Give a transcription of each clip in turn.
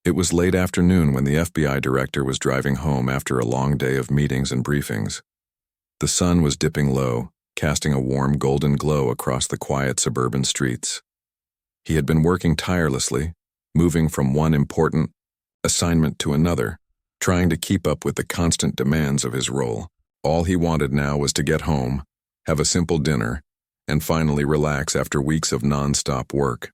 It was late afternoon when the FBI director was driving home after a long day of meetings and briefings. The sun was dipping low, casting a warm golden glow across the quiet suburban streets. He had been working tirelessly, moving from one important assignment to another, trying to keep up with the constant demands of his role. All he wanted now was to get home, have a simple dinner, and finally relax after weeks of non-stop work.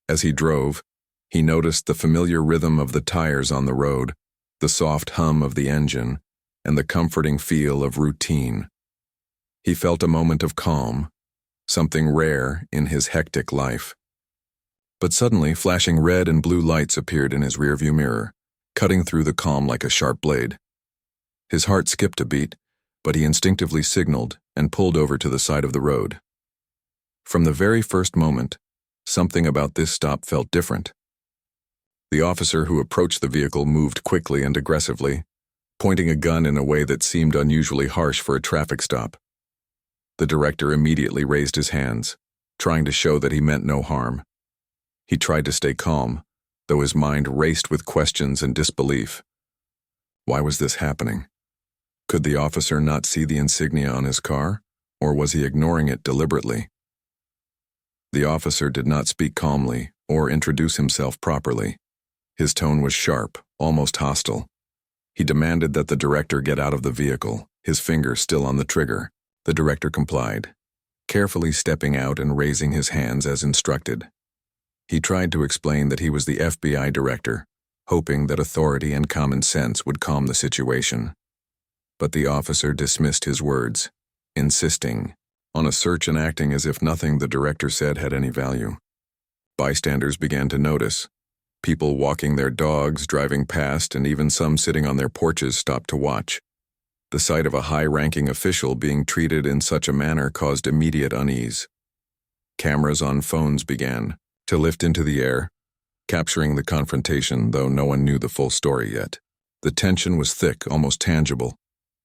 As he drove, he noticed the familiar rhythm of the tires on the road, the soft hum of the engine, and the comforting feel of routine. He felt a moment of calm, something rare in his hectic life. But suddenly, flashing red and blue lights appeared in his rearview mirror, cutting through the calm like a sharp blade. His heart skipped a beat, but he instinctively signaled and pulled over to the side of the road. From the very first moment, something about this stop felt different. The officer who approached the vehicle moved quickly and aggressively, pointing a gun in a way that seemed unusually harsh for a traffic stop. The director immediately raised his hands, trying to show that he meant no harm. He tried to stay calm, though his mind raced with questions and disbelief. Why was this happening? Could the officer not see the insignia on his car, or was he ignoring it deliberately? The officer did not speak calmly or introduce himself properly. His tone was sharp, almost hostile. He demanded that the director get out of the vehicle, his finger still on the trigger. The director complied, carefully stepping out and raising his hands as instructed. He tried to explain that he was the FBI director, hoping that authority and common sense would calm the situation. But the officer dismissed his words, insisting on a search and acting as if nothing the director said had any value. Bystanders began to notice. People walking their dogs, driving past, and even some sitting on their porches stopped to watch. The sight of a high-ranking official being treated in such a manner caused immediate unease. Cameras on phones began to lift into the air, capturing the confrontation, though no one knew the full story yet. The tension was thick, almost tangible,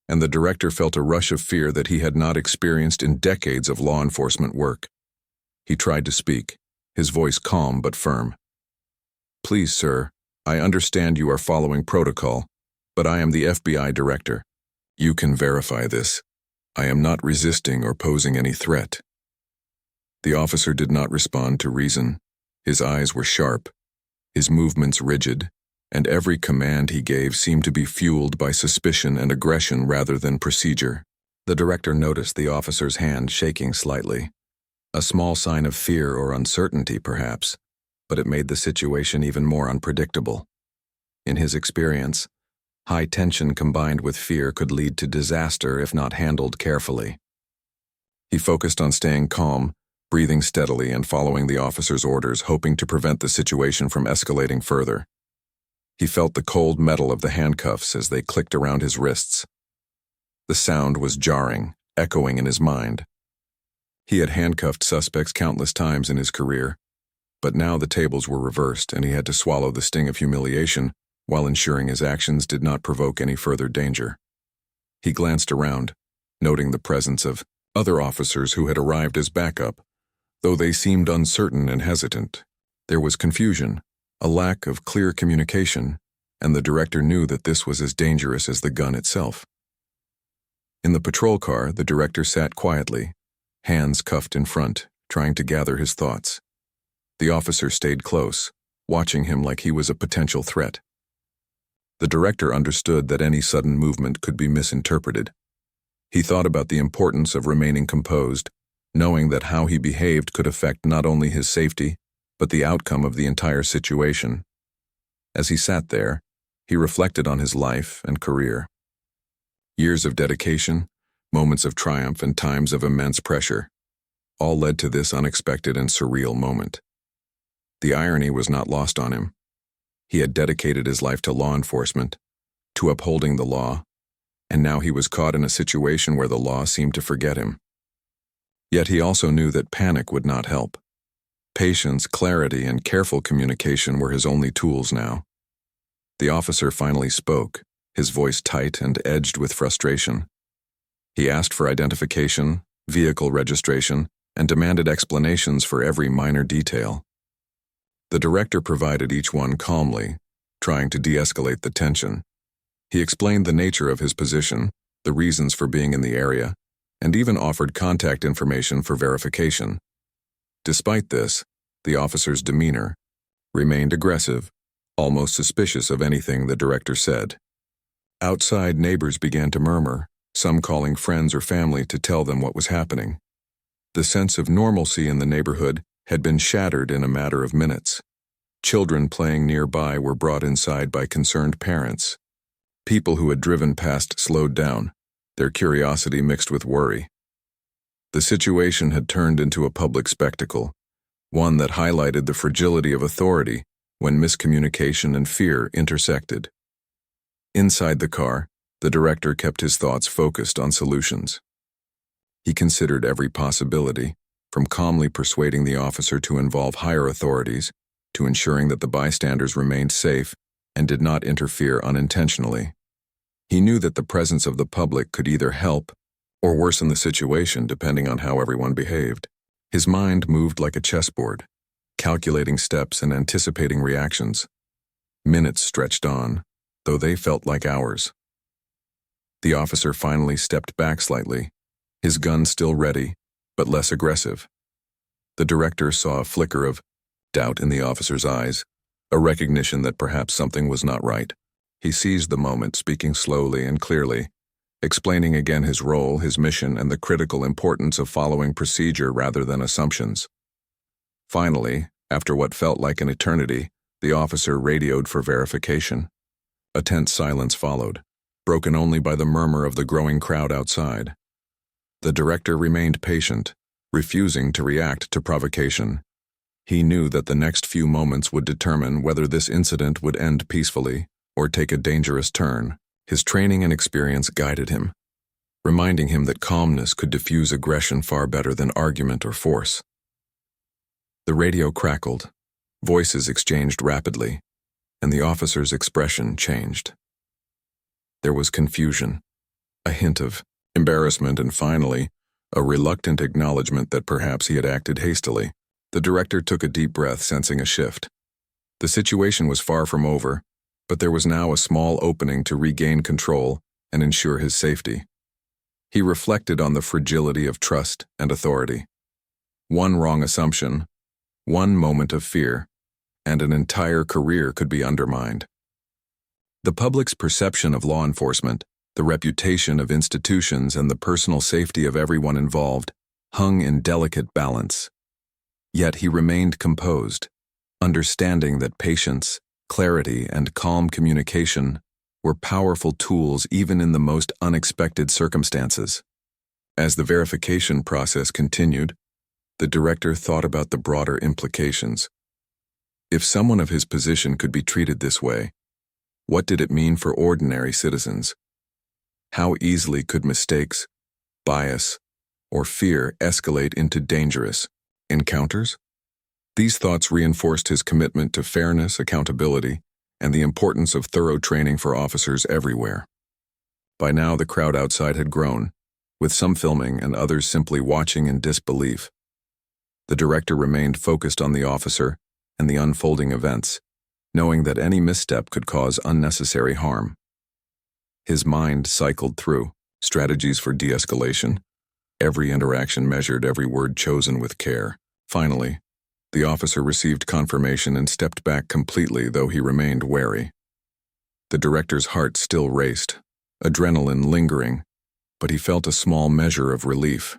and the director felt a rush of fear that he had not experienced in decades of law enforcement work. He tried to speak, his voice calm but firm. "Please, sir, I understand you are following protocol, but I am the FBI director. You can verify this. I am not resisting or posing any threat." The officer did not respond to reason. His eyes were sharp, his movements rigid, and every command he gave seemed to be fueled by suspicion and aggression rather than procedure. The director noticed the officer's hand shaking slightly, a small sign of fear or uncertainty perhaps, but it made the situation even more unpredictable. In his experience, high tension combined with fear could lead to disaster if not handled carefully. He focused on staying calm, breathing steadily, and following the officer's orders, hoping to prevent the situation from escalating further. He felt the cold metal of the handcuffs as they clicked around his wrists. The sound was jarring, echoing in his mind. He had handcuffed suspects countless times in his career, but now the tables were reversed and he had to swallow the sting of humiliation while ensuring his actions did not provoke any further danger. He glanced around, noting the presence of other officers who had arrived as backup. Though they seemed uncertain and hesitant, there was confusion, a lack of clear communication, and the director knew that this was as dangerous as the gun itself. In the patrol car, the director sat quietly, hands cuffed in front, trying to gather his thoughts. The officer stayed close, watching him like he was a potential threat. The director understood that any sudden movement could be misinterpreted. He thought about the importance of remaining composed, knowing that how he behaved could affect not only his safety, but the outcome of the entire situation. As he sat there, he reflected on his life and career. Years of dedication, moments of triumph, and times of immense pressure, all led to this unexpected and surreal moment. The irony was not lost on him. He had dedicated his life to law enforcement, to upholding the law, and now he was caught in a situation where the law seemed to forget him. Yet he also knew that panic would not help. Patience, clarity, and careful communication were his only tools now. The officer finally spoke, his voice tight and edged with frustration. He asked for identification, vehicle registration, and demanded explanations for every minor detail. The director provided each one calmly, trying to de-escalate the tension. He explained the nature of his position, the reasons for being in the area, and even offered contact information for verification. Despite this, the officer's demeanor remained aggressive, almost suspicious of anything the director said. Outside, neighbors began to murmur, some calling friends or family to tell them what was happening. The sense of normalcy in the neighborhood had been shattered in a matter of minutes. Children playing nearby were brought inside by concerned parents. People who had driven past slowed down, their curiosity mixed with worry. The situation had turned into a public spectacle, one that highlighted the fragility of authority when miscommunication and fear intersected. Inside the car, the director kept his thoughts focused on solutions. He considered every possibility, from calmly persuading the officer to involve higher authorities, to ensuring that the bystanders remained safe and did not interfere unintentionally. He knew that the presence of the public could either help or worsen the situation depending on how everyone behaved. His mind moved like a chessboard, calculating steps and anticipating reactions. Minutes stretched on, though they felt like hours. The officer finally stepped back slightly, his gun still ready, but less aggressive. The director saw a flicker of doubt in the officer's eyes, a recognition that perhaps something was not right. He seized the moment, speaking slowly and clearly, explaining again his role, his mission, and the critical importance of following procedure rather than assumptions. Finally, after what felt like an eternity, the officer radioed for verification. A tense silence followed, broken only by the murmur of the growing crowd outside. The director remained patient, refusing to react to provocation. He knew that the next few moments would determine whether this incident would end peacefully or take a dangerous turn. His training and experience guided him, reminding him that calmness could diffuse aggression far better than argument or force. The radio crackled, voices exchanged rapidly, and the officer's expression changed. There was confusion, a hint of embarrassment, and finally, a reluctant acknowledgement that perhaps he had acted hastily. The director took a deep breath, sensing a shift. The situation was far from over, but there was now a small opening to regain control and ensure his safety. He reflected on the fragility of trust and authority. One wrong assumption, one moment of fear, and an entire career could be undermined. The public's perception of law enforcement, the reputation of institutions, and the personal safety of everyone involved hung in delicate balance. Yet he remained composed, understanding that patience, clarity, and calm communication were powerful tools even in the most unexpected circumstances. As the verification process continued, the director thought about the broader implications. If someone of his position could be treated this way, what did it mean for ordinary citizens? How easily could mistakes, bias, or fear escalate into dangerous encounters? These thoughts reinforced his commitment to fairness, accountability, and the importance of thorough training for officers everywhere. By now, the crowd outside had grown, with some filming and others simply watching in disbelief. The director remained focused on the officer and the unfolding events, knowing that any misstep could cause unnecessary harm. His mind cycled through strategies for de-escalation, every interaction measured, every word chosen with care. Finally, the officer received confirmation and stepped back completely, though he remained wary. The director's heart still raced, adrenaline lingering, but he felt a small measure of relief.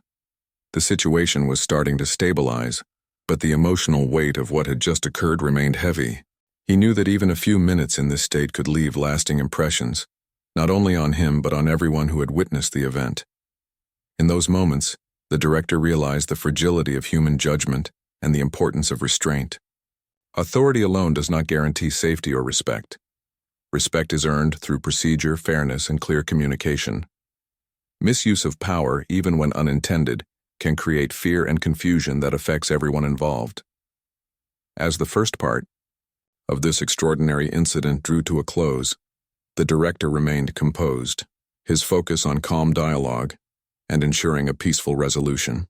The situation was starting to stabilize, but the emotional weight of what had just occurred remained heavy. He knew that even a few minutes in this state could leave lasting impressions, not only on him but on everyone who had witnessed the event. In those moments, the director realized the fragility of human judgment and the importance of restraint. Authority alone does not guarantee safety or respect. Respect is earned through procedure, fairness, and clear communication. Misuse of power, even when unintended, can create fear and confusion that affects everyone involved. As the first part of this extraordinary incident drew to a close, the director remained composed, his focus on calm dialogue and ensuring a peaceful resolution.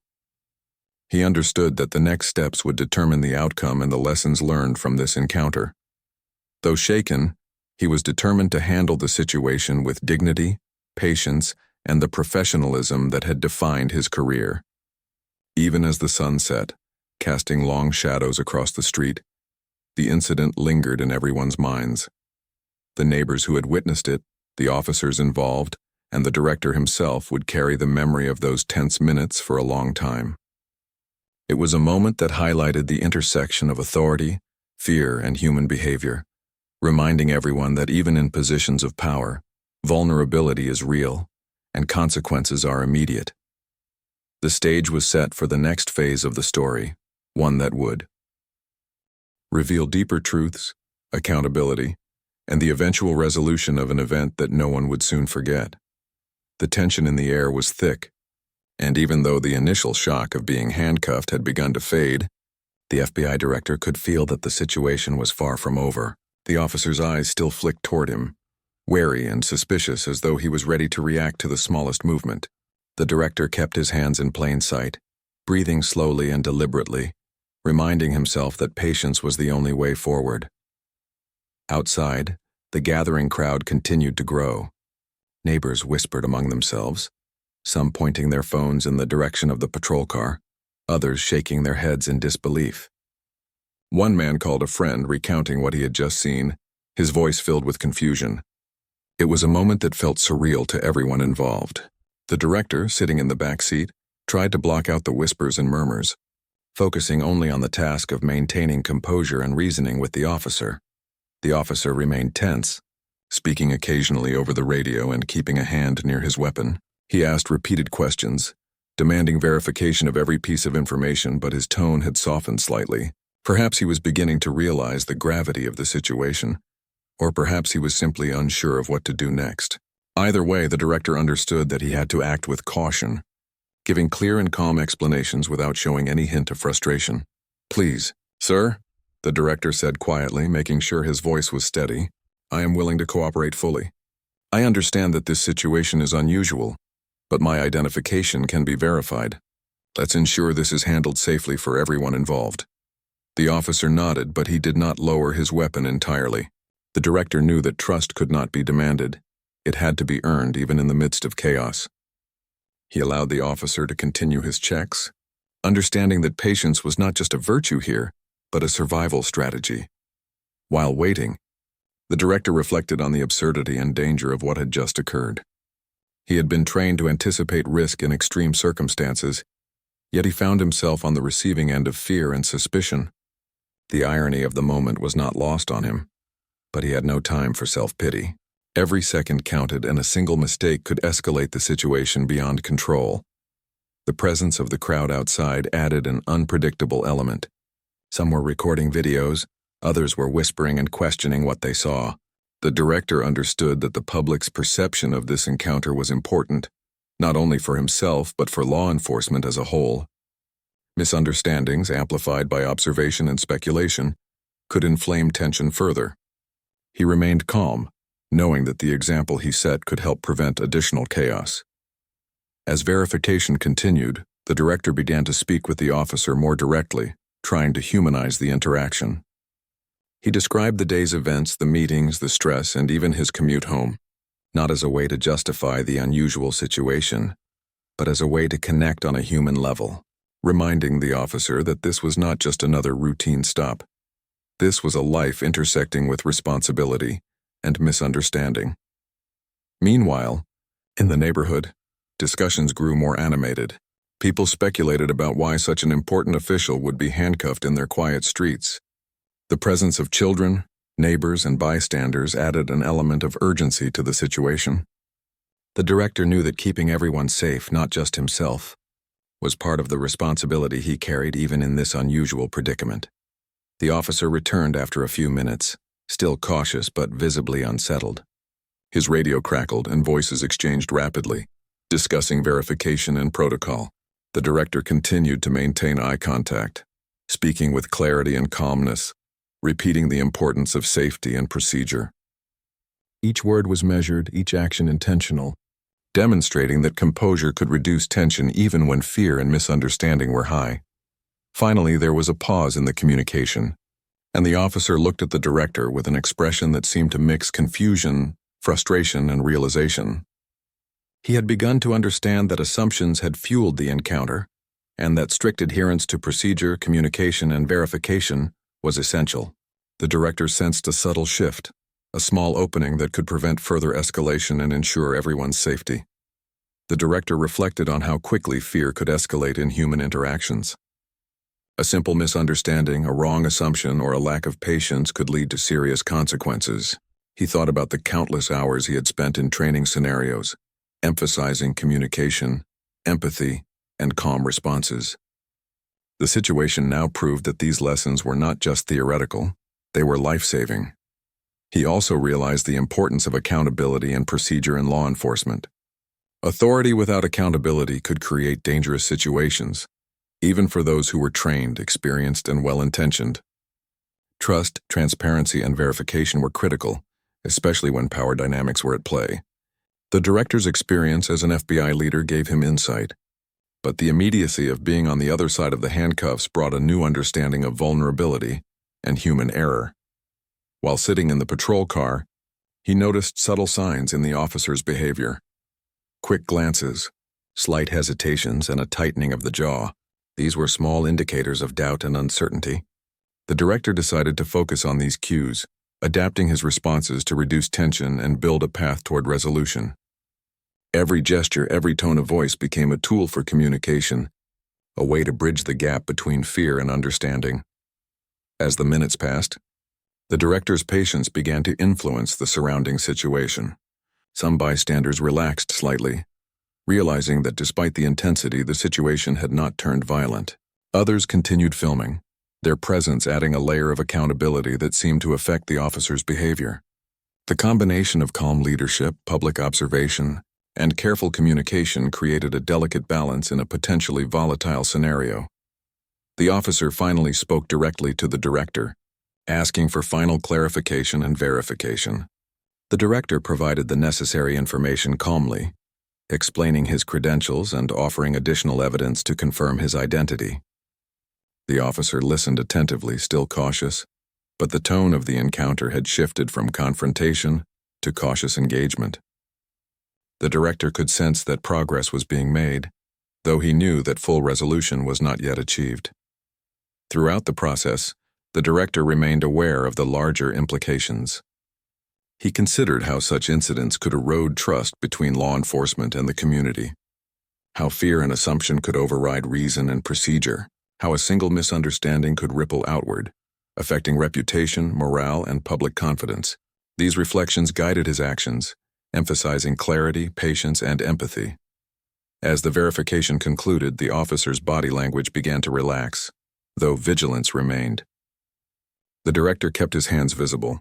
He understood that the next steps would determine the outcome and the lessons learned from this encounter. Though shaken, he was determined to handle the situation with dignity, patience, and the professionalism that had defined his career. Even as the sun set, casting long shadows across the street, the incident lingered in everyone's minds. The neighbors who had witnessed it, the officers involved, and the director himself would carry the memory of those tense minutes for a long time. It was a moment that highlighted the intersection of authority, fear, and human behavior, reminding everyone that even in positions of power, vulnerability is real, and consequences are immediate. The stage was set for the next phase of the story, one that would reveal deeper truths, accountability, and the eventual resolution of an event that no one would soon forget. The tension in the air was thick, and even though the initial shock of being handcuffed had begun to fade, the FBI director could feel that the situation was far from over. The officer's eyes still flicked toward him, wary and suspicious as though he was ready to react to the smallest movement. The director kept his hands in plain sight, breathing slowly and deliberately, reminding himself that patience was the only way forward. Outside, the gathering crowd continued to grow. Neighbors whispered among themselves, some pointing their phones in the direction of the patrol car, others shaking their heads in disbelief. One man called a friend, recounting what he had just seen, his voice filled with confusion. It was a moment that felt surreal to everyone involved. The director, sitting in the back seat, tried to block out the whispers and murmurs, focusing only on the task of maintaining composure and reasoning with the officer. The officer remained tense, speaking occasionally over the radio and keeping a hand near his weapon. He asked repeated questions, demanding verification of every piece of information, but his tone had softened slightly. Perhaps he was beginning to realize the gravity of the situation, or perhaps he was simply unsure of what to do next. Either way, the director understood that he had to act with caution, giving clear and calm explanations without showing any hint of frustration. "Please, sir," the director said quietly, making sure his voice was steady, "I am willing to cooperate fully. I understand that this situation is unusual, but my identification can be verified. Let's ensure this is handled safely for everyone involved." The officer nodded, but he did not lower his weapon entirely. The director knew that trust could not be demanded. It had to be earned even in the midst of chaos. He allowed the officer to continue his checks, understanding that patience was not just a virtue here, but a survival strategy. While waiting, the director reflected on the absurdity and danger of what had just occurred. He had been trained to anticipate risk in extreme circumstances, yet he found himself on the receiving end of fear and suspicion. The irony of the moment was not lost on him, but he had no time for self-pity. Every second counted, and a single mistake could escalate the situation beyond control. The presence of the crowd outside added an unpredictable element. Some were recording videos, others were whispering and questioning what they saw. The director understood that the public's perception of this encounter was important, not only for himself but for law enforcement as a whole. Misunderstandings, amplified by observation and speculation, could inflame tension further. He remained calm, knowing that the example he set could help prevent additional chaos. As verification continued, the director began to speak with the officer more directly, trying to humanize the interaction. He described the day's events, the meetings, the stress, and even his commute home, not as a way to justify the unusual situation, but as a way to connect on a human level, reminding the officer that this was not just another routine stop. This was a life intersecting with responsibility and misunderstanding. Meanwhile, in the neighborhood, discussions grew more animated. People speculated about why such an important official would be handcuffed in their quiet streets. The presence of children, neighbors, and bystanders added an element of urgency to the situation. The director knew that keeping everyone safe, not just himself, was part of the responsibility he carried even in this unusual predicament. The officer returned after a few minutes, still cautious but visibly unsettled. His radio crackled and voices exchanged rapidly, discussing verification and protocol. The director continued to maintain eye contact, speaking with clarity and calmness, repeating the importance of safety and procedure. Each word was measured, each action intentional, demonstrating that composure could reduce tension even when fear and misunderstanding were high. Finally, there was a pause in the communication, and the officer looked at the director with an expression that seemed to mix confusion, frustration, and realization. He had begun to understand that assumptions had fueled the encounter, and that strict adherence to procedure, communication, and verification was essential. The director sensed a subtle shift, a small opening that could prevent further escalation and ensure everyone's safety. The director reflected on how quickly fear could escalate in human interactions. A simple misunderstanding, a wrong assumption, or a lack of patience could lead to serious consequences. He thought about the countless hours he had spent in training scenarios, emphasizing communication, empathy, and calm responses. The situation now proved that these lessons were not just theoretical, they were life-saving. He also realized the importance of accountability and procedure in law enforcement. Authority without accountability could create dangerous situations, even for those who were trained, experienced, and well-intentioned. Trust, transparency, and verification were critical, especially when power dynamics were at play. The director's experience as an FBI leader gave him insight, but the immediacy of being on the other side of the handcuffs brought a new understanding of vulnerability and human error. While sitting in the patrol car, he noticed subtle signs in the officer's behavior. Quick glances, slight hesitations, and a tightening of the jaw. These were small indicators of doubt and uncertainty. The director decided to focus on these cues, adapting his responses to reduce tension and build a path toward resolution. Every gesture, every tone of voice became a tool for communication, a way to bridge the gap between fear and understanding. As the minutes passed, the director's patience began to influence the surrounding situation. Some bystanders relaxed slightly, realizing that despite the intensity, the situation had not turned violent. Others continued filming, their presence adding a layer of accountability that seemed to affect the officer's behavior. The combination of calm leadership, public observation, and careful communication created a delicate balance in a potentially volatile scenario. The officer finally spoke directly to the director, asking for final clarification and verification. The director provided the necessary information calmly, explaining his credentials and offering additional evidence to confirm his identity. The officer listened attentively, still cautious, but the tone of the encounter had shifted from confrontation to cautious engagement. The director could sense that progress was being made, though he knew that full resolution was not yet achieved. Throughout the process, the director remained aware of the larger implications. He considered how such incidents could erode trust between law enforcement and the community, how fear and assumption could override reason and procedure, how a single misunderstanding could ripple outward, affecting reputation, morale, and public confidence. These reflections guided his actions, emphasizing clarity, patience, and empathy. As the verification concluded, the officer's body language began to relax, though vigilance remained. The director kept his hands visible,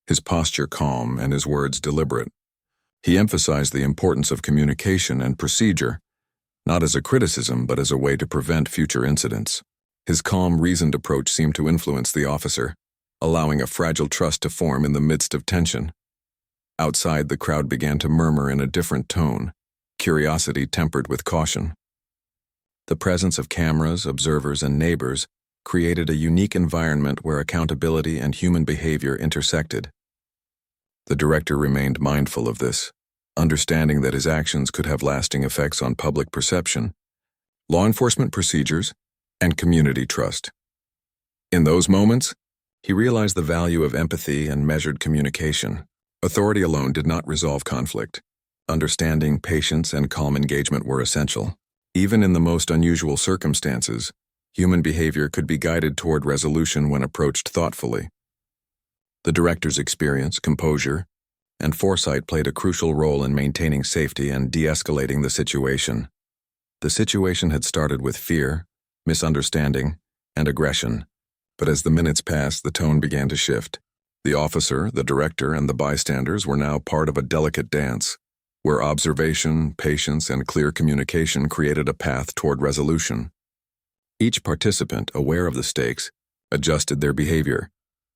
his posture calm, and his words deliberate. He emphasized the importance of communication and procedure, not as a criticism but as a way to prevent future incidents. His calm, reasoned approach seemed to influence the officer, allowing a fragile trust to form in the midst of tension. Outside, the crowd began to murmur in a different tone, curiosity tempered with caution. The presence of cameras, observers, and neighbors created a unique environment where accountability and human behavior intersected. The director remained mindful of this, understanding that his actions could have lasting effects on public perception, law enforcement procedures, and community trust. In those moments, he realized the value of empathy and measured communication. Authority alone did not resolve conflict. Understanding, patience, and calm engagement were essential. Even in the most unusual circumstances, human behavior could be guided toward resolution when approached thoughtfully. The director's experience, composure, and foresight played a crucial role in maintaining safety and de-escalating the situation. The situation had started with fear, misunderstanding, and aggression, but as the minutes passed, the tone began to shift. The officer, the director, and the bystanders were now part of a delicate dance, where observation, patience, and clear communication created a path toward resolution. Each participant, aware of the stakes, adjusted their behavior,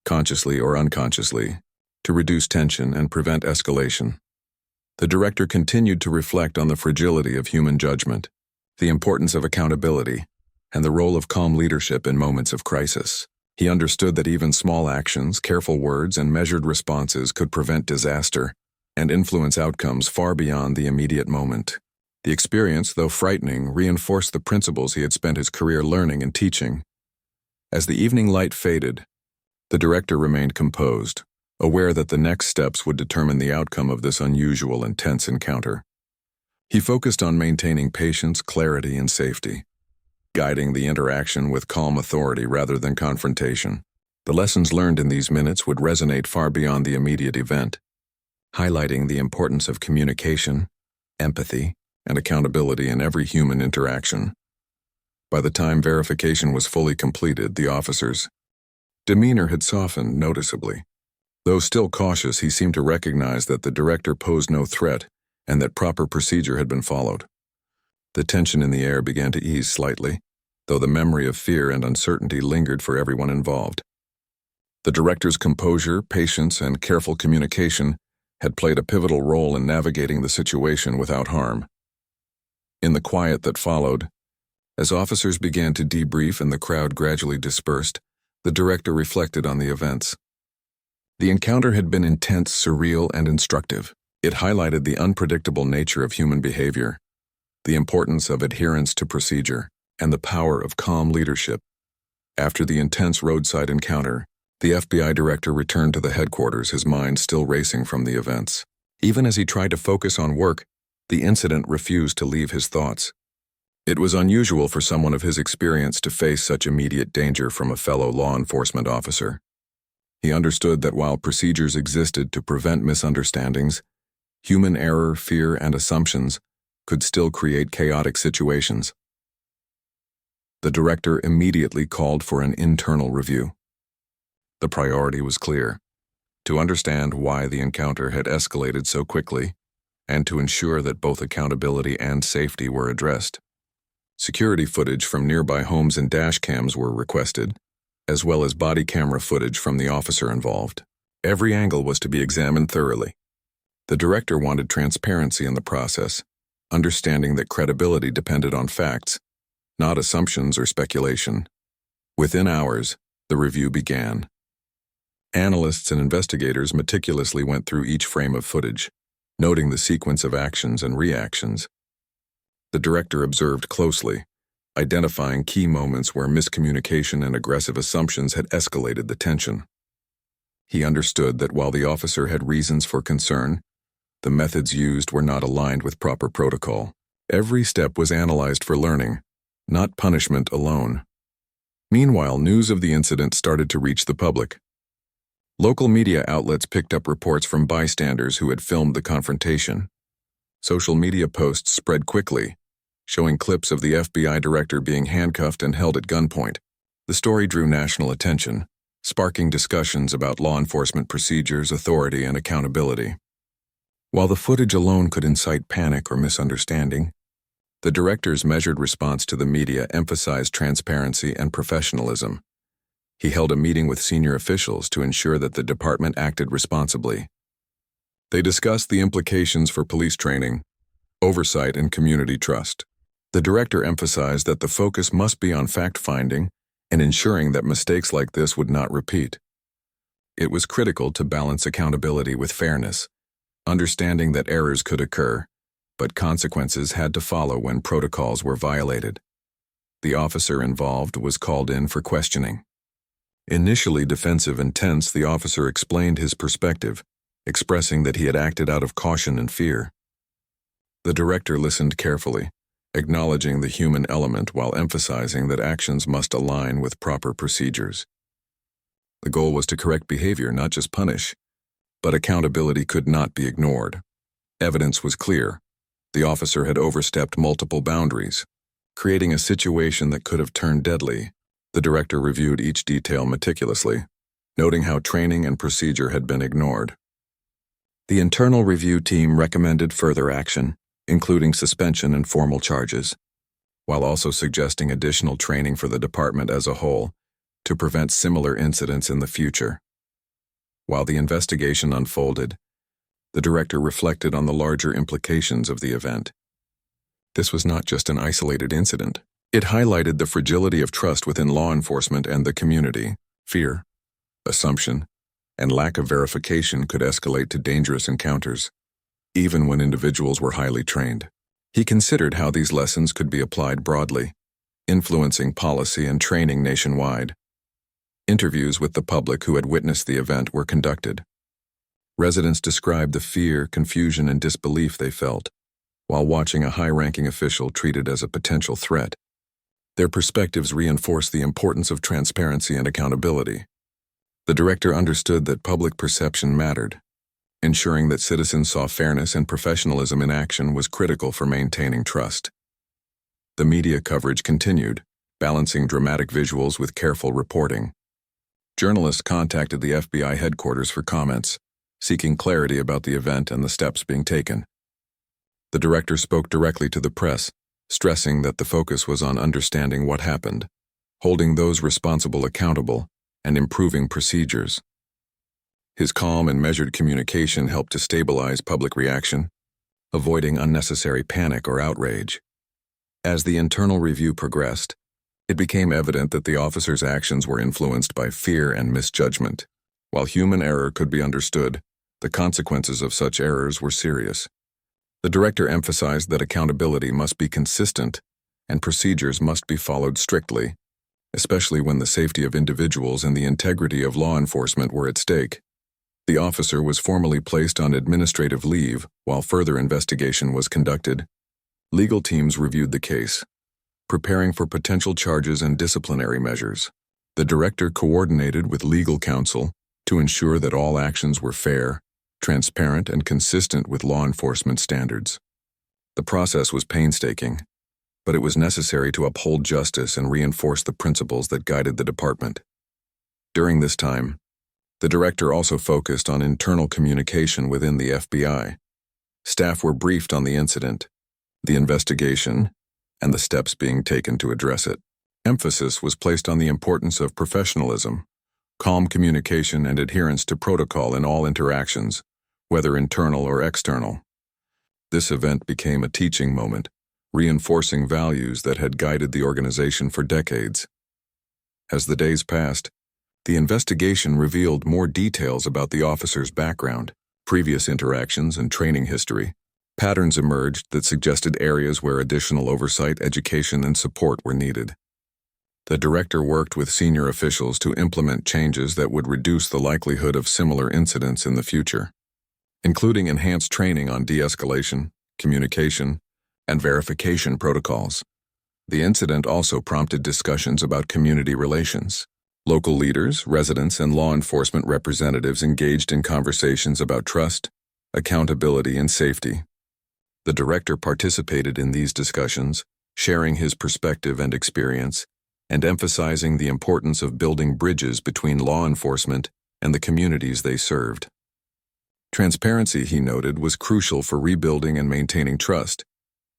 consciously or unconsciously, to reduce tension and prevent escalation. The director continued to reflect on the fragility of human judgment, the importance of accountability, and the role of calm leadership in moments of crisis. He understood that even small actions, careful words, and measured responses could prevent disaster and influence outcomes far beyond the immediate moment. The experience, though frightening, reinforced the principles he had spent his career learning and teaching. As the evening light faded, the director remained composed, aware that the next steps would determine the outcome of this unusual and tense encounter. He focused on maintaining patience, clarity, and safety, guiding the interaction with calm authority rather than confrontation. The lessons learned in these minutes would resonate far beyond the immediate event, highlighting the importance of communication, empathy, and accountability in every human interaction. By the time verification was fully completed, the officer's demeanor had softened noticeably. Though still cautious, he seemed to recognize that the director posed no threat and that proper procedure had been followed. The tension in the air began to ease slightly, though the memory of fear and uncertainty lingered for everyone involved. The director's composure, patience, and careful communication had played a pivotal role in navigating the situation without harm. In the quiet that followed, as officers began to debrief and the crowd gradually dispersed, the director reflected on the events. The encounter had been intense, surreal, and instructive. It highlighted the unpredictable nature of human behavior, the importance of adherence to procedure, and the power of calm leadership. After the intense roadside encounter, the FBI director returned to the headquarters, his mind still racing from the events. Even as he tried to focus on work, the incident refused to leave his thoughts. It was unusual for someone of his experience to face such immediate danger from a fellow law enforcement officer. He understood that while procedures existed to prevent misunderstandings, human error, fear, and assumptions could still create chaotic situations. The director immediately called for an internal review. The priority was clear: to understand why the encounter had escalated so quickly, and to ensure that both accountability and safety were addressed. Security footage from nearby homes and dash cams were requested, as well as body camera footage from the officer involved. Every angle was to be examined thoroughly. The director wanted transparency in the process, understanding that credibility depended on facts, not assumptions or speculation. Within hours, the review began. Analysts and investigators meticulously went through each frame of footage, noting the sequence of actions and reactions. The director observed closely, identifying key moments where miscommunication and aggressive assumptions had escalated the tension. He understood that while the officer had reasons for concern, the methods used were not aligned with proper protocol. Every step was analyzed for learning, not punishment alone. Meanwhile, news of the incident started to reach the public. Local media outlets picked up reports from bystanders who had filmed the confrontation. Social media posts spread quickly, showing clips of the FBI director being handcuffed and held at gunpoint. The story drew national attention, sparking discussions about law enforcement procedures, authority, and accountability. While the footage alone could incite panic or misunderstanding, the director's measured response to the media emphasized transparency and professionalism. He held a meeting with senior officials to ensure that the department acted responsibly. They discussed the implications for police training, oversight, and community trust. The director emphasized that the focus must be on fact-finding and ensuring that mistakes like this would not repeat. It was critical to balance accountability with fairness, understanding that errors could occur, but consequences had to follow when protocols were violated. The officer involved was called in for questioning. Initially defensive and tense, the officer explained his perspective, expressing that he had acted out of caution and fear. The director listened carefully, acknowledging the human element while emphasizing that actions must align with proper procedures. The goal was to correct behavior, not just punish, but accountability could not be ignored. Evidence was clear. The officer had overstepped multiple boundaries, creating a situation that could have turned deadly. The director reviewed each detail meticulously, noting how training and procedure had been ignored. The internal review team recommended further action, including suspension and formal charges, while also suggesting additional training for the department as a whole to prevent similar incidents in the future. While the investigation unfolded, the director reflected on the larger implications of the event. This was not just an isolated incident. It highlighted the fragility of trust within law enforcement and the community. Fear, assumption, and lack of verification could escalate to dangerous encounters, even when individuals were highly trained. He considered how these lessons could be applied broadly, influencing policy and training nationwide. Interviews with the public who had witnessed the event were conducted. Residents described the fear, confusion, and disbelief they felt while watching a high-ranking official treated as a potential threat. Their perspectives reinforced the importance of transparency and accountability. The director understood that public perception mattered. Ensuring that citizens saw fairness and professionalism in action was critical for maintaining trust. The media coverage continued, balancing dramatic visuals with careful reporting. Journalists contacted the FBI headquarters for comments, seeking clarity about the event and the steps being taken. The director spoke directly to the press, stressing that the focus was on understanding what happened, holding those responsible accountable, and improving procedures. His calm and measured communication helped to stabilize public reaction, avoiding unnecessary panic or outrage. As the internal review progressed, it became evident that the officer's actions were influenced by fear and misjudgment. While human error could be understood, the consequences of such errors were serious. The director emphasized that accountability must be consistent and procedures must be followed strictly, especially when the safety of individuals and the integrity of law enforcement were at stake. The officer was formally placed on administrative leave while further investigation was conducted. Legal teams reviewed the case, preparing for potential charges and disciplinary measures. The director coordinated with legal counsel to ensure that all actions were fair, transparent, and consistent with law enforcement standards. The process was painstaking, but it was necessary to uphold justice and reinforce the principles that guided the department. During this time, the director also focused on internal communication within the FBI. Staff were briefed on the incident, the investigation, and the steps being taken to address it. Emphasis was placed on the importance of professionalism, calm communication, and adherence to protocol in all interactions, whether internal or external. This event became a teaching moment, reinforcing values that had guided the organization for decades. As the days passed, the investigation revealed more details about the officer's background, previous interactions, and training history. Patterns emerged that suggested areas where additional oversight, education, and support were needed. The director worked with senior officials to implement changes that would reduce the likelihood of similar incidents in the future, including enhanced training on de-escalation, communication, and verification protocols. The incident also prompted discussions about community relations. Local leaders, residents, and law enforcement representatives engaged in conversations about trust, accountability, and safety. The director participated in these discussions, sharing his perspective and experience, and emphasizing the importance of building bridges between law enforcement and the communities they served. Transparency, he noted, was crucial for rebuilding and maintaining trust.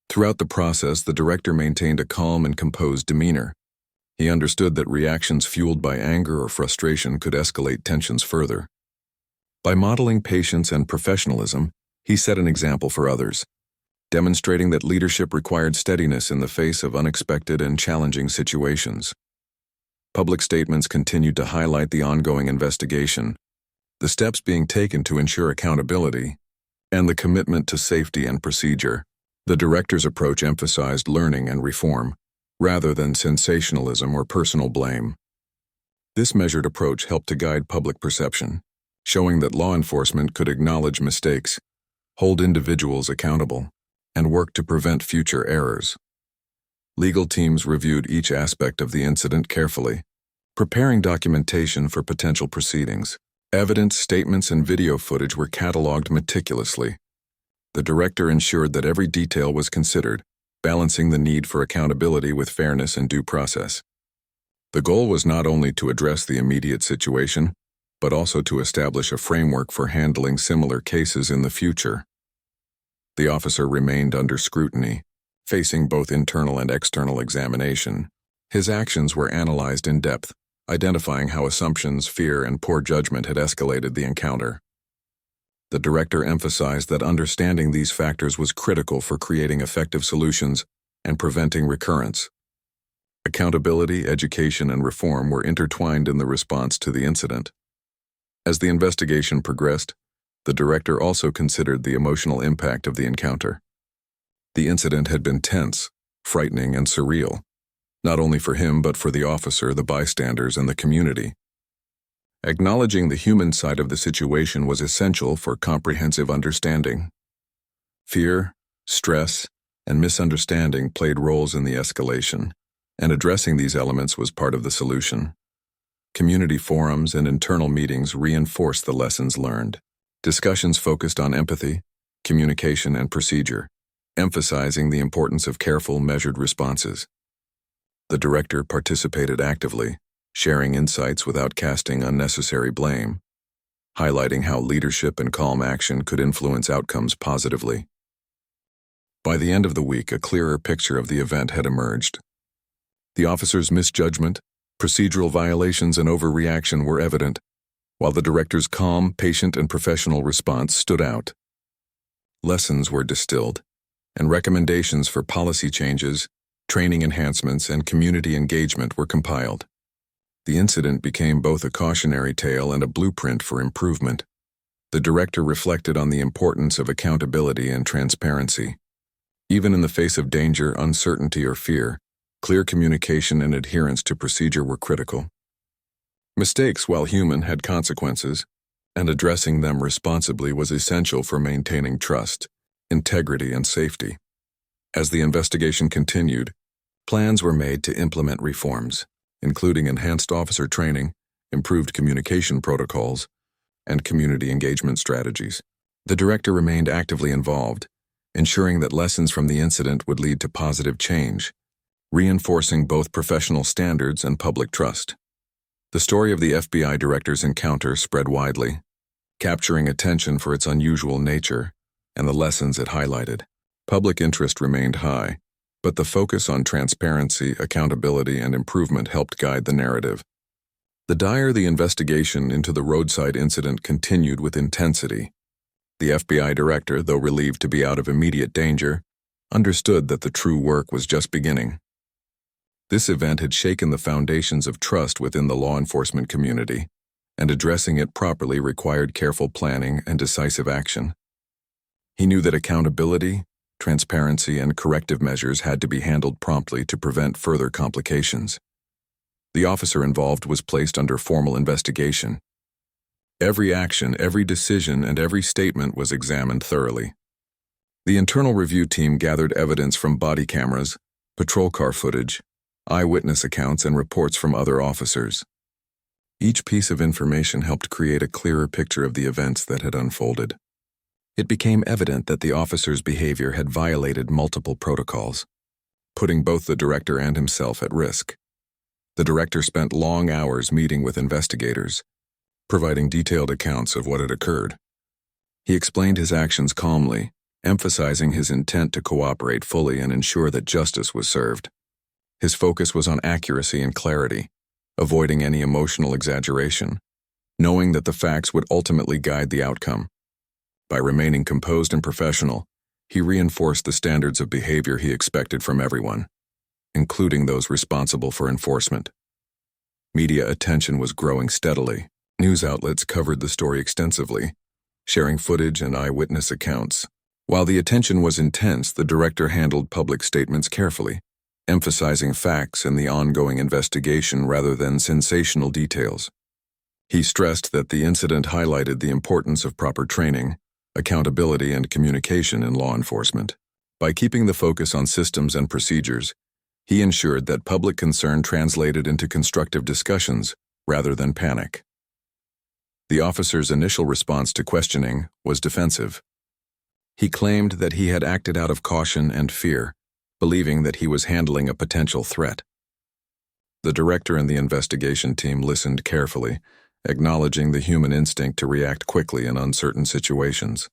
Throughout the process, the director maintained a calm and composed demeanor. He understood that reactions fueled by anger or frustration could escalate tensions further. By modeling patience and professionalism, he set an example for others, demonstrating that leadership required steadiness in the face of unexpected and challenging situations. Public statements continued to highlight the ongoing investigation, the steps being taken to ensure accountability, and the commitment to safety and procedure. The director's approach emphasized learning and reform, rather than sensationalism or personal blame. This measured approach helped to guide public perception, showing that law enforcement could acknowledge mistakes, hold individuals accountable, and work to prevent future errors. Legal teams reviewed each aspect of the incident carefully, preparing documentation for potential proceedings. Evidence, statements, and video footage were cataloged meticulously. The director ensured that every detail was considered, balancing the need for accountability with fairness and due process. The goal was not only to address the immediate situation, but also to establish a framework for handling similar cases in the future. The officer remained under scrutiny, facing both internal and external examination. His actions were analyzed in depth, identifying how assumptions, fear, and poor judgment had escalated the encounter. The director emphasized that understanding these factors was critical for creating effective solutions and preventing recurrence. Accountability, education, and reform were intertwined in the response to the incident. As the investigation progressed, the director also considered the emotional impact of the encounter. The incident had been tense, frightening, and surreal, not only for him but for the officer, the bystanders, and the community. Acknowledging the human side of the situation was essential for comprehensive understanding. Fear, stress, and misunderstanding played roles in the escalation, and addressing these elements was part of the solution. Community forums and internal meetings reinforced the lessons learned. Discussions focused on empathy, communication, and procedure, emphasizing the importance of careful, measured responses. The director participated actively, sharing insights without casting unnecessary blame, highlighting how leadership and calm action could influence outcomes positively. By the end of the week, a clearer picture of the event had emerged. The officer's misjudgment, procedural violations, and overreaction were evident, while the director's calm, patient, and professional response stood out. Lessons were distilled, and recommendations for policy changes, training enhancements, and community engagement were compiled. The incident became both a cautionary tale and a blueprint for improvement. The director reflected on the importance of accountability and transparency. Even in the face of danger, uncertainty, or fear, clear communication and adherence to procedure were critical. Mistakes, while human, had consequences, and addressing them responsibly was essential for maintaining trust, integrity, and safety. As the investigation continued, plans were made to implement reforms, including enhanced officer training, improved communication protocols, and community engagement strategies. The director remained actively involved, ensuring that lessons from the incident would lead to positive change, reinforcing both professional standards and public trust. The story of the FBI director's encounter spread widely, capturing attention for its unusual nature and the lessons it highlighted. Public interest remained high, but the focus on transparency, accountability, and improvement helped guide the narrative. The investigation into the roadside incident continued with intensity. The FBI director, though relieved to be out of immediate danger, understood that the true work was just beginning. This event had shaken the foundations of trust within the law enforcement community, and addressing it properly required careful planning and decisive action. He knew that accountability, transparency, and corrective measures had to be handled promptly to prevent further complications. The officer involved was placed under formal investigation. Every action, every decision, and every statement was examined thoroughly. The internal review team gathered evidence from body cameras, patrol car footage, eyewitness accounts, and reports from other officers. Each piece of information helped create a clearer picture of the events that had unfolded. It became evident that the officer's behavior had violated multiple protocols, putting both the director and himself at risk. The director spent long hours meeting with investigators, providing detailed accounts of what had occurred. He explained his actions calmly, emphasizing his intent to cooperate fully and ensure that justice was served. His focus was on accuracy and clarity, avoiding any emotional exaggeration, knowing that the facts would ultimately guide the outcome. By remaining composed and professional, he reinforced the standards of behavior he expected from everyone, including those responsible for enforcement. Media attention was growing steadily. News outlets covered the story extensively, sharing footage and eyewitness accounts. While the attention was intense, the director handled public statements carefully, emphasizing facts and the ongoing investigation rather than sensational details. He stressed that the incident highlighted the importance of proper training, accountability, and communication in law enforcement. By keeping the focus on systems and procedures, he ensured that public concern translated into constructive discussions rather than panic. The officer's initial response to questioning was defensive. He claimed that he had acted out of caution and fear, believing that he was handling a potential threat. The director and the investigation team listened carefully, acknowledging the human instinct to react quickly in uncertain situations.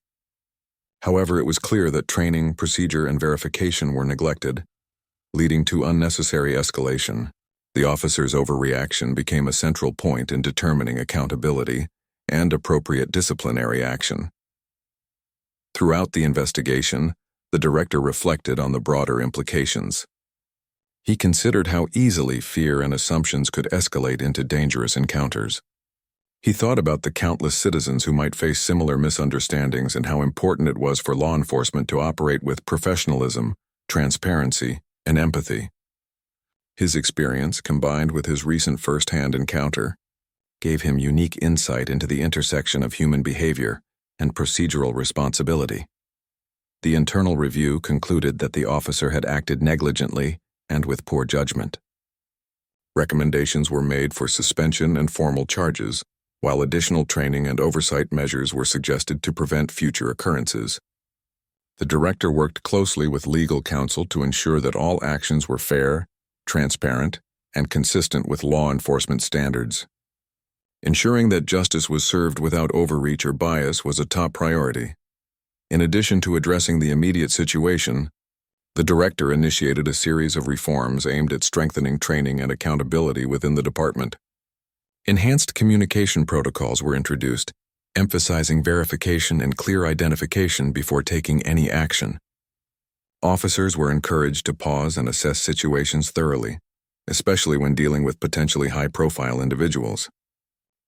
However, it was clear that training, procedure, and verification were neglected, leading to unnecessary escalation. The officer's overreaction became a central point in determining accountability and appropriate disciplinary action. Throughout the investigation, the director reflected on the broader implications. He considered how easily fear and assumptions could escalate into dangerous encounters. He thought about the countless citizens who might face similar misunderstandings and how important it was for law enforcement to operate with professionalism, transparency, and empathy. His experience, combined with his recent first-hand encounter, gave him unique insight into the intersection of human behavior and procedural responsibility. The internal review concluded that the officer had acted negligently and with poor judgment. Recommendations were made for suspension and formal charges, while additional training and oversight measures were suggested to prevent future occurrences. The director worked closely with legal counsel to ensure that all actions were fair, transparent, and consistent with law enforcement standards. Ensuring that justice was served without overreach or bias was a top priority. In addition to addressing the immediate situation, the director initiated a series of reforms aimed at strengthening training and accountability within the department. Enhanced communication protocols were introduced, emphasizing verification and clear identification before taking any action. Officers were encouraged to pause and assess situations thoroughly, especially when dealing with potentially high-profile individuals.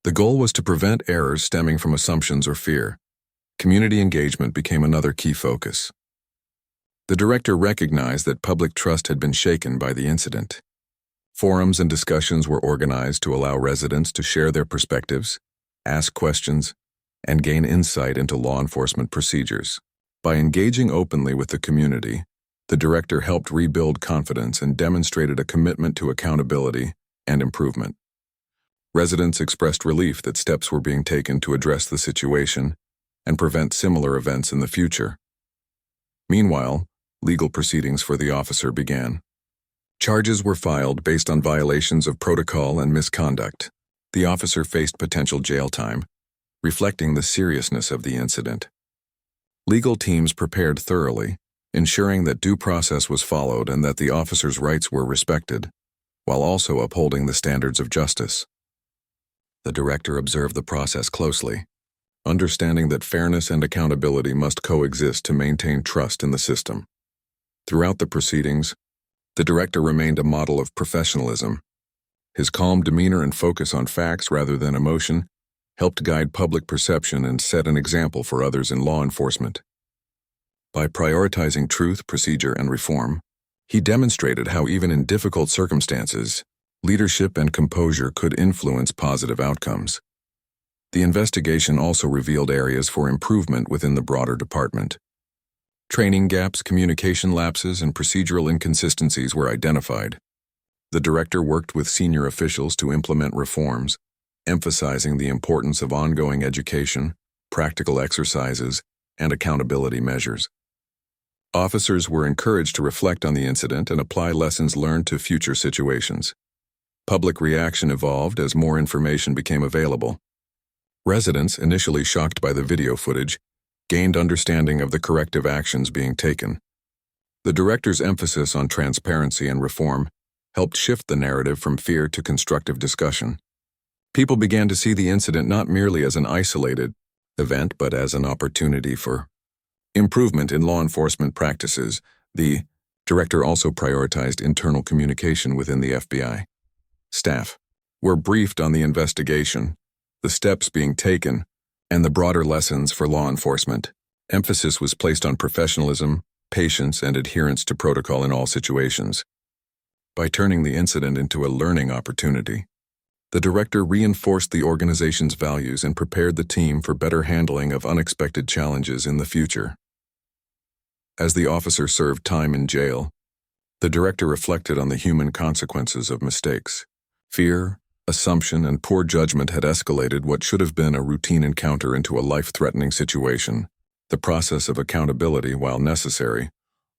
The goal was to prevent errors stemming from assumptions or fear. Community engagement became another key focus. The director recognized that public trust had been shaken by the incident. Forums and discussions were organized to allow residents to share their perspectives, ask questions, and gain insight into law enforcement procedures. By engaging openly with the community, the director helped rebuild confidence and demonstrated a commitment to accountability and improvement. Residents expressed relief that steps were being taken to address the situation and prevent similar events in the future. Meanwhile, legal proceedings for the officer began. Charges were filed based on violations of protocol and misconduct. The officer faced potential jail time, reflecting the seriousness of the incident. Legal teams prepared thoroughly, ensuring that due process was followed and that the officer's rights were respected, while also upholding the standards of justice. The director observed the process closely, understanding that fairness and accountability must coexist to maintain trust in the system. Throughout the proceedings, the director remained a model of professionalism. His calm demeanor and focus on facts rather than emotion helped guide public perception and set an example for others in law enforcement. By prioritizing truth, procedure, and reform, he demonstrated how even in difficult circumstances, leadership and composure could influence positive outcomes. The investigation also revealed areas for improvement within the broader department. Training gaps, communication lapses, and procedural inconsistencies were identified. The director worked with senior officials to implement reforms, emphasizing the importance of ongoing education, practical exercises, and accountability measures. Officers were encouraged to reflect on the incident and apply lessons learned to future situations. Public reaction evolved as more information became available. Residents, initially shocked by the video footage, gained understanding of the corrective actions being taken. The director's emphasis on transparency and reform helped shift the narrative from fear to constructive discussion. People began to see the incident not merely as an isolated event, but as an opportunity for improvement in law enforcement practices. The director also prioritized internal communication within the FBI. Staff were briefed on the investigation, the steps being taken, and the broader lessons for law enforcement. Emphasis was placed on professionalism, patience, and adherence to protocol in all situations. By turning the incident into a learning opportunity, the director reinforced the organization's values and prepared the team for better handling of unexpected challenges in the future. As the officer served time in jail, the director reflected on the human consequences of mistakes. Fear, assumption, and poor judgment had escalated what should have been a routine encounter into a life-threatening situation. The process of accountability, while necessary,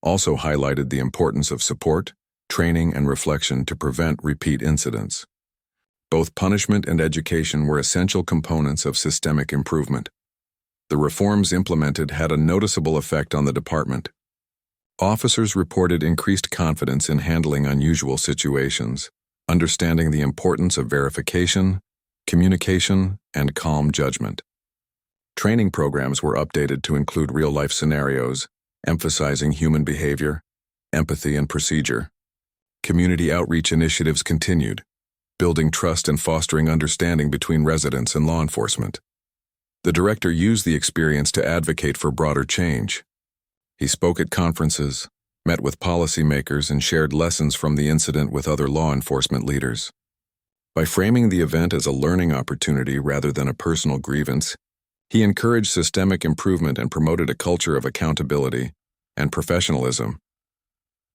also highlighted the importance of support, training, and reflection to prevent repeat incidents. Both punishment and education were essential components of systemic improvement. The reforms implemented had a noticeable effect on the department. Officers reported increased confidence in handling unusual situations, understanding the importance of verification, communication, and calm judgment. Training programs were updated to include real-life scenarios, emphasizing human behavior, empathy, and procedure. Community outreach initiatives continued, building trust and fostering understanding between residents and law enforcement. The director used the experience to advocate for broader change. He spoke at conferences, met with policymakers, and shared lessons from the incident with other law enforcement leaders. By framing the event as a learning opportunity rather than a personal grievance, he encouraged systemic improvement and promoted a culture of accountability and professionalism.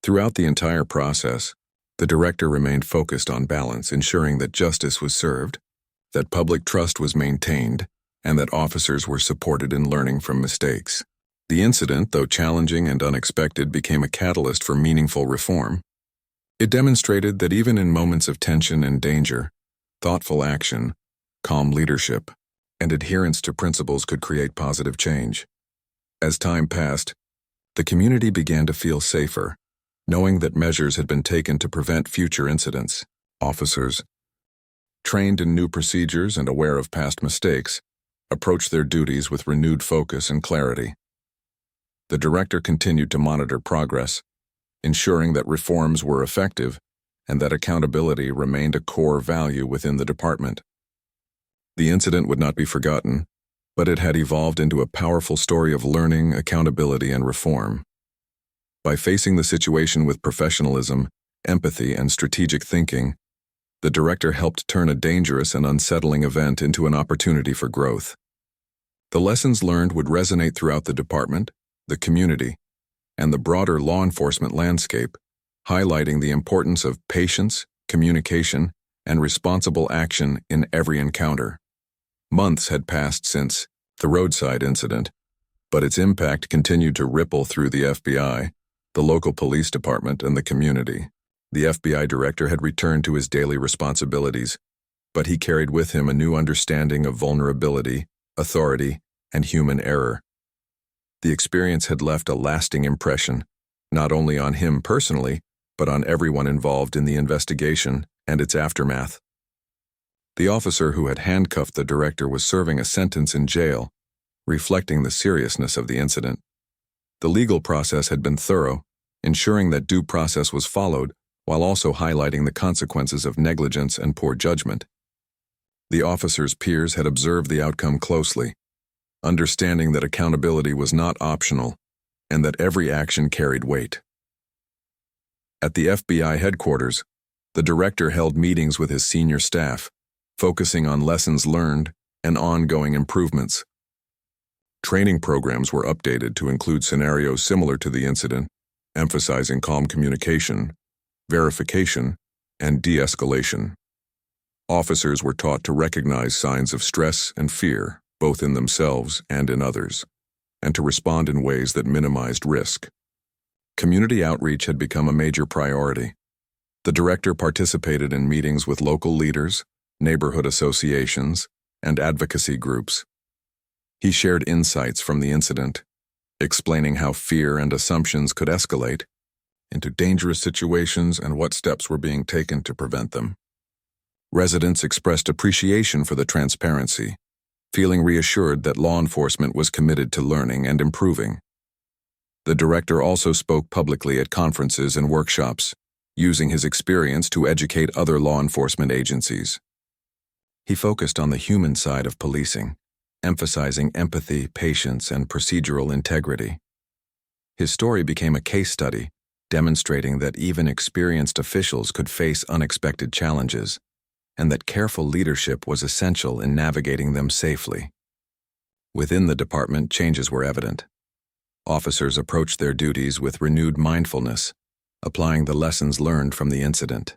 Throughout the entire process, the director remained focused on balance, ensuring that justice was served, that public trust was maintained, and that officers were supported in learning from mistakes. The incident, though challenging and unexpected, became a catalyst for meaningful reform. It demonstrated that even in moments of tension and danger, thoughtful action, calm leadership, and adherence to principles could create positive change. As time passed, the community began to feel safer, knowing that measures had been taken to prevent future incidents. Officers, trained in new procedures and aware of past mistakes, approached their duties with renewed focus and clarity. The director continued to monitor progress, ensuring that reforms were effective and that accountability remained a core value within the department. The incident would not be forgotten, but it had evolved into a powerful story of learning, accountability, and reform. By facing the situation with professionalism, empathy, and strategic thinking, the director helped turn a dangerous and unsettling event into an opportunity for growth. The lessons learned would resonate throughout the department, the community, and the broader law enforcement landscape, highlighting the importance of patience, communication, and responsible action in every encounter. Months had passed since the roadside incident, but its impact continued to ripple through the FBI, the local police department, and the community. The FBI director had returned to his daily responsibilities, but he carried with him a new understanding of vulnerability, authority, and human error. The experience had left a lasting impression, not only on him personally, but on everyone involved in the investigation and its aftermath. The officer who had handcuffed the director was serving a sentence in jail, reflecting the seriousness of the incident. The legal process had been thorough, ensuring that due process was followed, while also highlighting the consequences of negligence and poor judgment. The officer's peers had observed the outcome closely, understanding that accountability was not optional and that every action carried weight. At the FBI headquarters, the director held meetings with his senior staff, focusing on lessons learned and ongoing improvements. Training programs were updated to include scenarios similar to the incident, emphasizing calm communication, verification, and de-escalation. Officers were taught to recognize signs of stress and fear, both in themselves and in others, and to respond in ways that minimized risk. Community outreach had become a major priority. The director participated in meetings with local leaders, neighborhood associations, and advocacy groups. He shared insights from the incident, explaining how fear and assumptions could escalate into dangerous situations and what steps were being taken to prevent them. Residents expressed appreciation for the transparency, feeling reassured that law enforcement was committed to learning and improving. The director also spoke publicly at conferences and workshops, using his experience to educate other law enforcement agencies. He focused on the human side of policing, emphasizing empathy, patience, and procedural integrity. His story became a case study, demonstrating that even experienced officials could face unexpected challenges, and that careful leadership was essential in navigating them safely. Within the department, changes were evident. Officers approached their duties with renewed mindfulness, applying the lessons learned from the incident.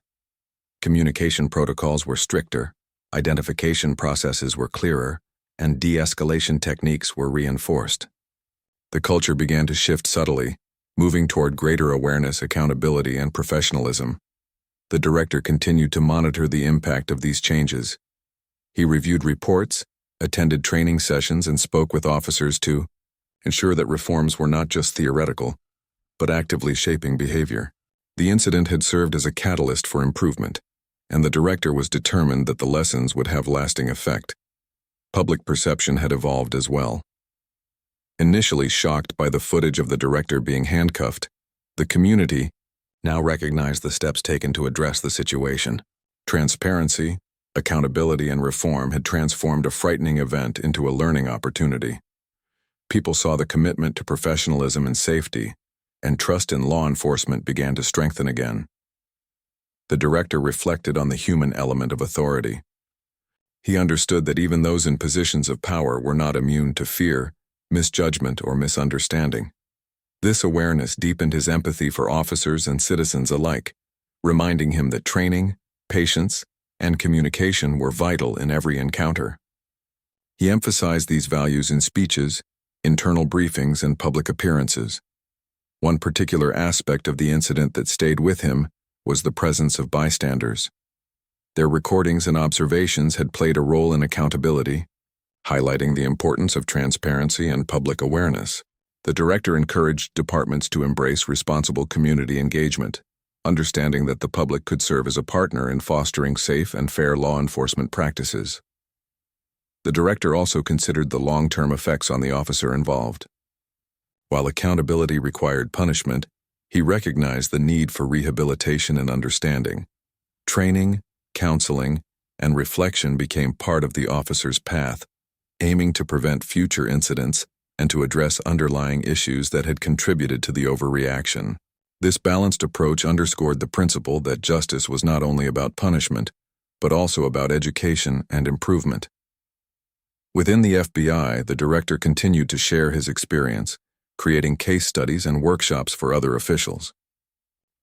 Communication protocols were stricter, identification processes were clearer, and de-escalation techniques were reinforced. The culture began to shift subtly, moving toward greater awareness, accountability, and professionalism. The director continued to monitor the impact of these changes. He reviewed reports, attended training sessions, and spoke with officers to ensure that reforms were not just theoretical, but actively shaping behavior. The incident had served as a catalyst for improvement, and the director was determined that the lessons would have lasting effect. Public perception had evolved as well. Initially shocked by the footage of the director being handcuffed, the community, now recognized the steps taken to address the situation. Transparency, accountability, and reform had transformed a frightening event into a learning opportunity. People saw the commitment to professionalism and safety, and trust in law enforcement began to strengthen again. The director reflected on the human element of authority. He understood that even those in positions of power were not immune to fear, misjudgment, or misunderstanding. This awareness deepened his empathy for officers and citizens alike, reminding him that training, patience, and communication were vital in every encounter. He emphasized these values in speeches, internal briefings, and public appearances. One particular aspect of the incident that stayed with him was the presence of bystanders. Their recordings and observations had played a role in accountability, highlighting the importance of transparency and public awareness. The director encouraged departments to embrace responsible community engagement, understanding that the public could serve as a partner in fostering safe and fair law enforcement practices. The director also considered the long-term effects on the officer involved. While accountability required punishment, he recognized the need for rehabilitation and understanding. Training, counseling, and reflection became part of the officer's path, aiming to prevent future incidents and to address underlying issues that had contributed to the overreaction. This balanced approach underscored the principle that justice was not only about punishment, but also about education and improvement. Within the FBI, the director continued to share his experience, creating case studies and workshops for other officials.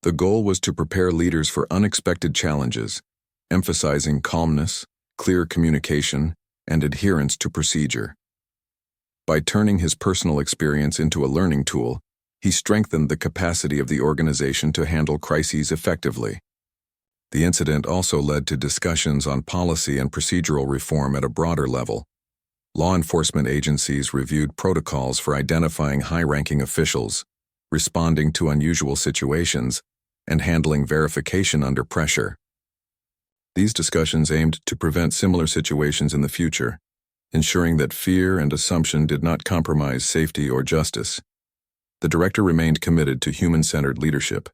The goal was to prepare leaders for unexpected challenges, emphasizing calmness, clear communication, and adherence to procedure. By turning his personal experience into a learning tool, he strengthened the capacity of the organization to handle crises effectively. The incident also led to discussions on policy and procedural reform at a broader level. Law enforcement agencies reviewed protocols for identifying high-ranking officials, responding to unusual situations, and handling verification under pressure. These discussions aimed to prevent similar situations in the future, ensuring that fear and assumption did not compromise safety or justice. The director remained committed to human-centered leadership.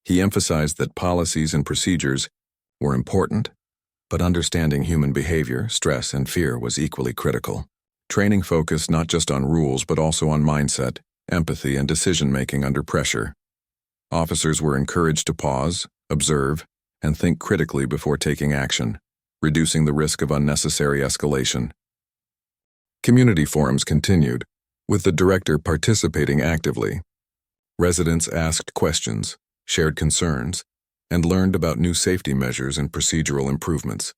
He emphasized that policies and procedures were important, but understanding human behavior, stress, and fear was equally critical. Training focused not just on rules but also on mindset, empathy, and decision-making under pressure. Officers were encouraged to pause, observe, and think critically before taking action, reducing the risk of unnecessary escalation. Community forums continued, with the director participating actively. Residents asked questions, shared concerns, and learned about new safety measures and procedural improvements.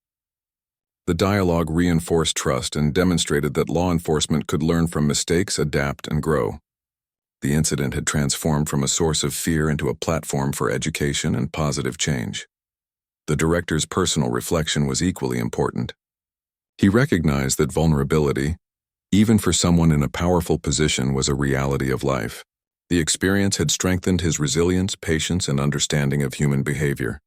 The dialogue reinforced trust and demonstrated that law enforcement could learn from mistakes, adapt, and grow. The incident had transformed from a source of fear into a platform for education and positive change. The director's personal reflection was equally important. He recognized that vulnerability, even for someone in a powerful position, was a reality of life. The experience had strengthened his resilience, patience, and understanding of human behavior.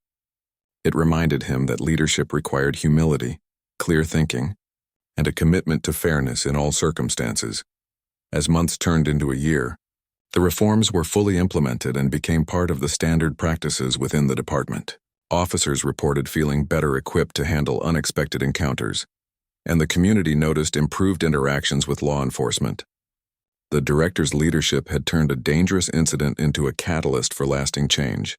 It reminded him that leadership required humility, clear thinking, and a commitment to fairness in all circumstances. As months turned into a year, the reforms were fully implemented and became part of the standard practices within the department. Officers reported feeling better equipped to handle unexpected encounters, and the community noticed improved interactions with law enforcement. The director's leadership had turned a dangerous incident into a catalyst for lasting change,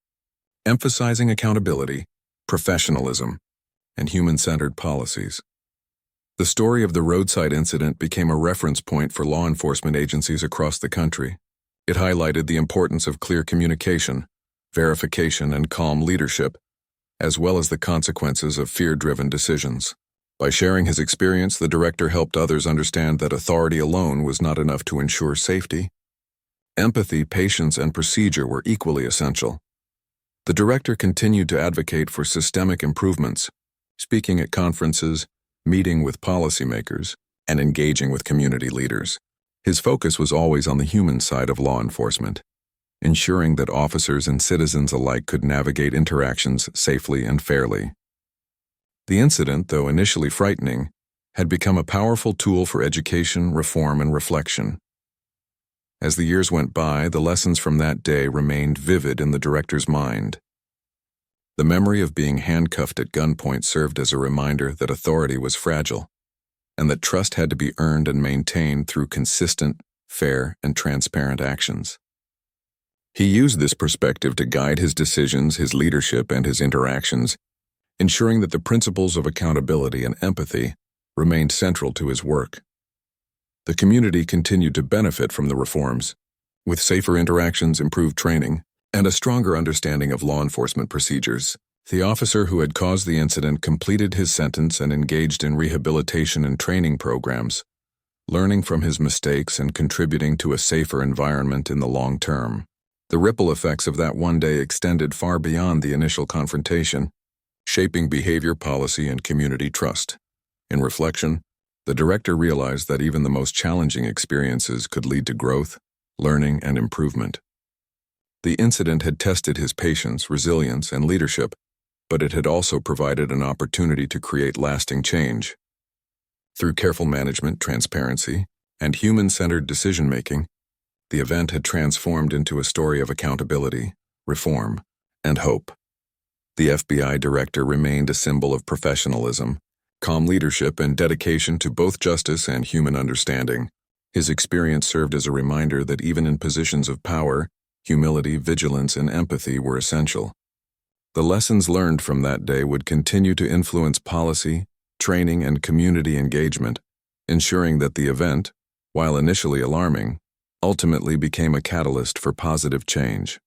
emphasizing accountability, professionalism, and human-centered policies. The story of the roadside incident became a reference point for law enforcement agencies across the country. It highlighted the importance of clear communication, verification, and calm leadership, as well as the consequences of fear-driven decisions. By sharing his experience, the director helped others understand that authority alone was not enough to ensure safety. Empathy, patience, and procedure were equally essential. The director continued to advocate for systemic improvements, speaking at conferences, meeting with policymakers, and engaging with community leaders. His focus was always on the human side of law enforcement, ensuring that officers and citizens alike could navigate interactions safely and fairly. The incident, though initially frightening, had become a powerful tool for education, reform, and reflection. As the years went by, the lessons from that day remained vivid in the director's mind. The memory of being handcuffed at gunpoint served as a reminder that authority was fragile, and that trust had to be earned and maintained through consistent, fair, and transparent actions. He used this perspective to guide his decisions, his leadership, and his interactions, ensuring that the principles of accountability and empathy remained central to his work. The community continued to benefit from the reforms, with safer interactions, improved training, and a stronger understanding of law enforcement procedures. The officer who had caused the incident completed his sentence and engaged in rehabilitation and training programs, learning from his mistakes and contributing to a safer environment in the long term. The ripple effects of that one day extended far beyond the initial confrontation, shaping behavior, policy, and community trust. In reflection, the director realized that even the most challenging experiences could lead to growth, learning, and improvement. The incident had tested his patience, resilience, and leadership, but it had also provided an opportunity to create lasting change. Through careful management, transparency, and human-centered decision-making, the event had transformed into a story of accountability, reform, and hope. The FBI director remained a symbol of professionalism, calm leadership, and dedication to both justice and human understanding. His experience served as a reminder that even in positions of power, humility, vigilance, and empathy were essential. The lessons learned from that day would continue to influence policy, training, and community engagement, ensuring that the event, while initially alarming, ultimately became a catalyst for positive change.